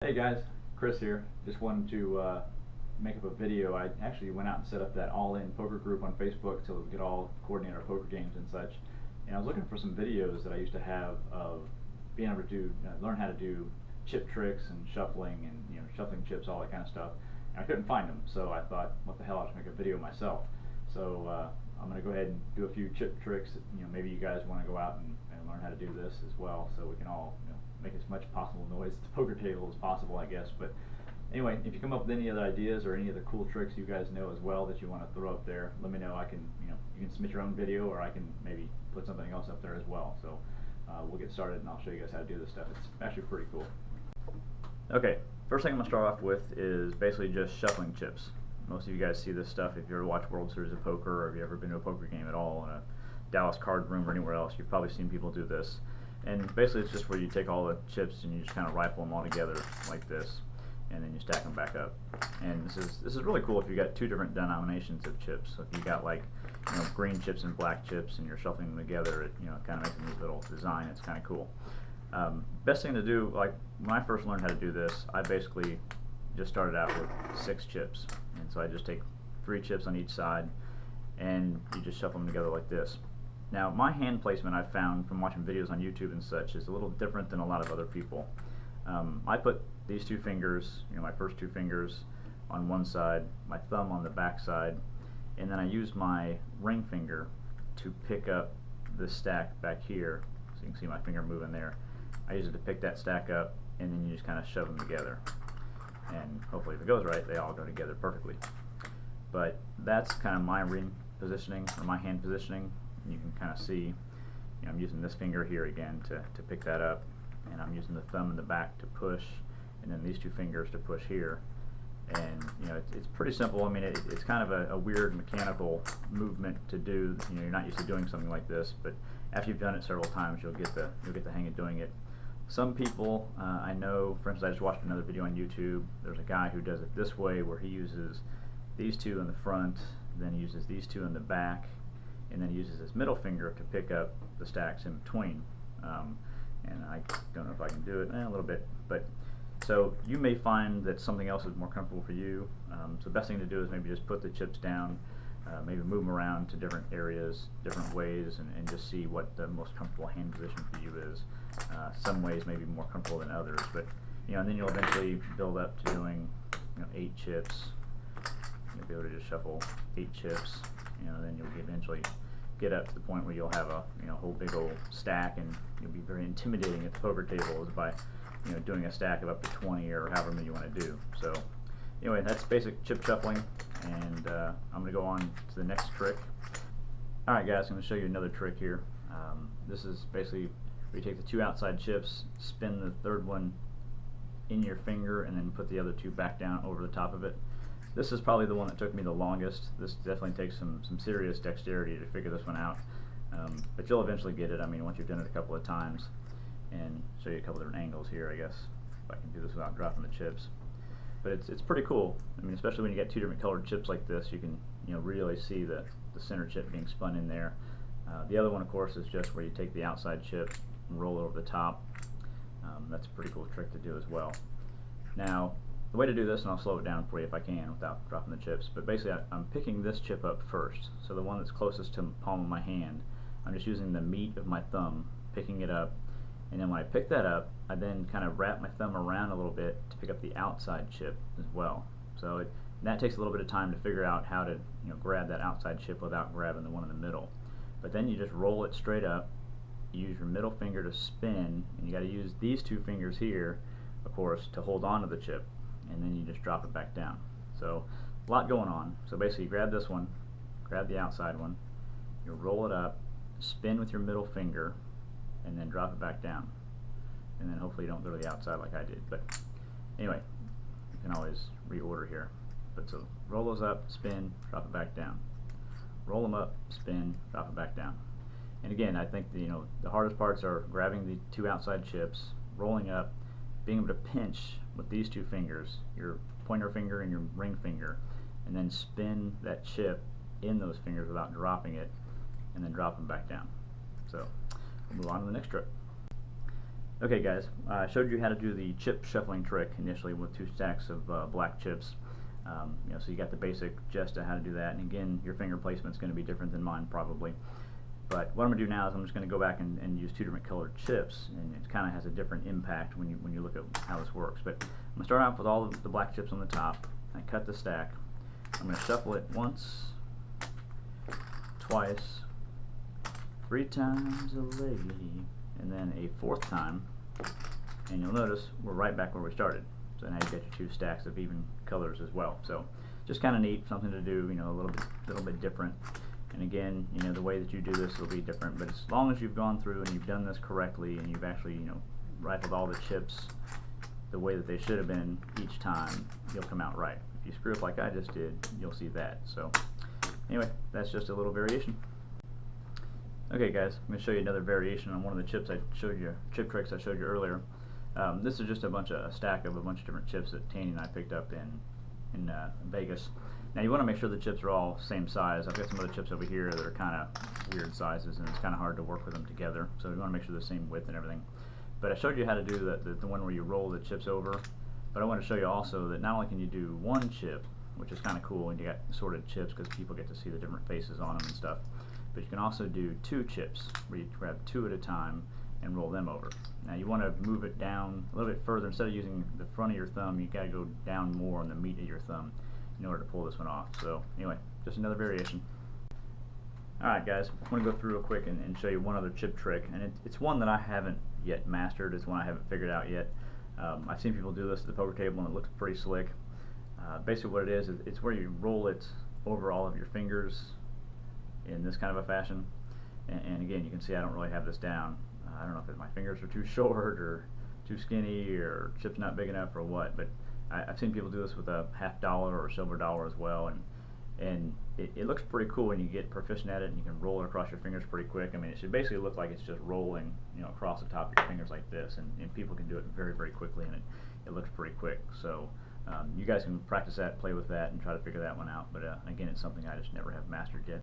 Hey guys, Chris here. Just wanted to make up a video. I actually went out and set up that all-in poker group on Facebook so we could all coordinate our poker games and such. And I was looking for some videos that I used to have of being able to learn how to do chip tricks and shuffling and shuffling chips, all that kind of stuff. And I couldn't find them, so I thought, what the hell, I'll just make a video myself. So I'm going to go ahead and do a few chip tricks. Maybe you guys want to go out and learn how to do this as well, so we can all make as much possible noise at the poker table as possible, I guess. But anyway, if you come up with any other ideas or any other cool tricks you guys know as well that you want to throw up there, let me know. I can, you can submit your own video, or I can maybe put something else up there as well. So we'll get started, and I'll show you guys how to do this stuff. It's actually pretty cool. Okay, first thing I'm going to start off with is basically just shuffling chips. Most of you guys see this stuff if you ever watch World Series of Poker, or if you ever been to a poker game at all in a Dallas card room or anywhere else. You've probably seen people do this. And basically it's just where you take all the chips and you just kind of rifle them all together like this, and then you stack them back up. And this is really cool if you got two different denominations of chips. So if you got like green chips and black chips and you're shuffling them together, it kind of makes a neat little design. It's kind of cool. Best thing to do, like when I first learned how to do this, I basically just started out with 6 chips, and so I just take 3 chips on each side and you just shuffle them together like this. Now, my hand placement I've found from watching videos on YouTube and such is a little different than a lot of other people. I put these 2 fingers, my first 2 fingers on one side, my thumb on the back side, and then I use my ring finger to pick up the stack back here. So you can see my finger moving there. I use it to pick that stack up, and then you just kind of shove them together. And hopefully if it goes right, they all go together perfectly. But that's kind of my ring positioning, or my hand positioning. You can kind of see, I'm using this finger here again to pick that up, and I'm using the thumb in the back to push, and then these 2 fingers to push here. And it's pretty simple. I mean, it's kind of a weird mechanical movement to do. You're not used to doing something like this, but after you've done it several times, you'll get the hang of doing it. Some people I know, for instance, I just watched another video on YouTube. There's a guy who does it this way, where he uses these 2 in the front, then he uses these 2 in the back, and then he uses his middle finger to pick up the stacks in between. And I don't know if I can do it, a little bit, but so you may find that something else is more comfortable for you. So the best thing to do is maybe just put the chips down, maybe move them around to different areas, different ways, and just see what the most comfortable hand position for you is. Some ways may be more comfortable than others, but and then you'll eventually build up to doing 8 chips. You'll be able to just shuffle 8 chips. Then you'll eventually get up to the point where you'll have a whole big old stack, and you'll be very intimidating at the poker table by doing a stack of up to 20 or however many you want to do. So anyway, that's basic chip shuffling, and I'm going to go on to the next trick. Alright guys, I'm going to show you another trick here. This is basically where you take the 2 outside chips, spin the 3rd one in your finger, and then put the other 2 back down over the top of it. This is probably the one that took me the longest. This definitely takes some serious dexterity to figure this one out, but you'll eventually get it. I mean, once you've done it a couple of times. And show you a couple different angles here, I guess, if I can do this without dropping the chips. But it's pretty cool. I mean, especially when you get 2 different colored chips like this, you can really see the center chip being spun in there. The other one, of course, is just where you take the outside chip and roll it over the top. That's a pretty cool trick to do as well. Now, the way to do this, and I'll slow it down for you if I can without dropping the chips, but basically I'm picking this chip up first. So the one that's closest to the palm of my hand, I'm just using the meat of my thumb, picking it up, and then when I pick that up, I then kind of wrap my thumb around a little bit to pick up the outside chip as well. So that takes a little bit of time to figure out how to grab that outside chip without grabbing the one in the middle. But then you just roll it straight up, you use your middle finger to spin, and you got to use these 2 fingers here, of course, to hold on to the chip, and then you just drop it back down. So a lot going on. So basically you grab this one, grab the outside one, you roll it up, spin with your middle finger, and then drop it back down. And then hopefully you don't go to the outside like I did. But anyway, you can always reorder here. But so roll those up, spin, drop it back down. Roll them up, spin, drop it back down. And again, I think the hardest parts are grabbing the 2 outside chips, rolling up, being able to pinch with these 2 fingers, your pointer finger and your ring finger, and then spin that chip in those fingers without dropping it, and then drop them back down. So we'll move on to the next trick. Okay guys, I showed you how to do the chip shuffling trick initially with 2 stacks of black chips. So you got the basic gist of how to do that, and again, your finger placement is going to be different than mine probably. But what I'm going to do now is I'm just going to go back and use 2 different colored chips, and it kind of has a different impact when you look at how this works. But I'm going to start off with all of the black chips on the top. I cut the stack. I'm going to shuffle it once, twice, 3 times a lady, and then a 4th time, and you'll notice we're right back where we started. So now you get your 2 stacks of even colors as well. So just kind of neat, something to do, a little bit different. And again, the way that you do this will be different, but as long as you've gone through and you've done this correctly and you've actually, rifled all the chips the way that they should have been each time, you'll come out right. If you screw up like I just did, you'll see that. So anyway, that's just a little variation. Okay guys, I'm going to show you another variation on one of the chips I showed you, chip tricks I showed you earlier. This is just a stack of a bunch of different chips that Taney and I picked up in Vegas. Now you want to make sure the chips are all same size. I've got some other chips over here that are kind of weird sizes, and it's kind of hard to work with them together. So you want to make sure they're the same width and everything. But I showed you how to do the one where you roll the chips over. But I want to show you also that not only can you do 1 chip, which is kind of cool when you got sorted chips because people get to see the different faces on them and stuff. But you can also do 2 chips where you grab 2 at a time and roll them over. Now you want to move it down a little bit further. Instead of using the front of your thumb, you got to go down more on the meat of your thumb in order to pull this one off. So anyway, just another variation. Alright guys, I want to go through real quick and show you one other chip trick, and it's one that I haven't yet mastered. It's one I haven't figured out yet. I've seen people do this at the poker table and it looks pretty slick. Basically what it is, it's where you roll it over all of your fingers in this kind of a fashion. And again, you can see I don't really have this down. I don't know if my fingers are too short or too skinny or chip's not big enough or what, but I've seen people do this with a $50 or silver dollar as well, and it looks pretty cool when you get proficient at it and you can roll it across your fingers pretty quick. I mean, it should basically look like it's just rolling, across the top of your fingers like this, and people can do it very, very quickly, and it looks pretty quick. So you guys can practice that, play with that, and try to figure that one out. But again, it's something I just never have mastered yet.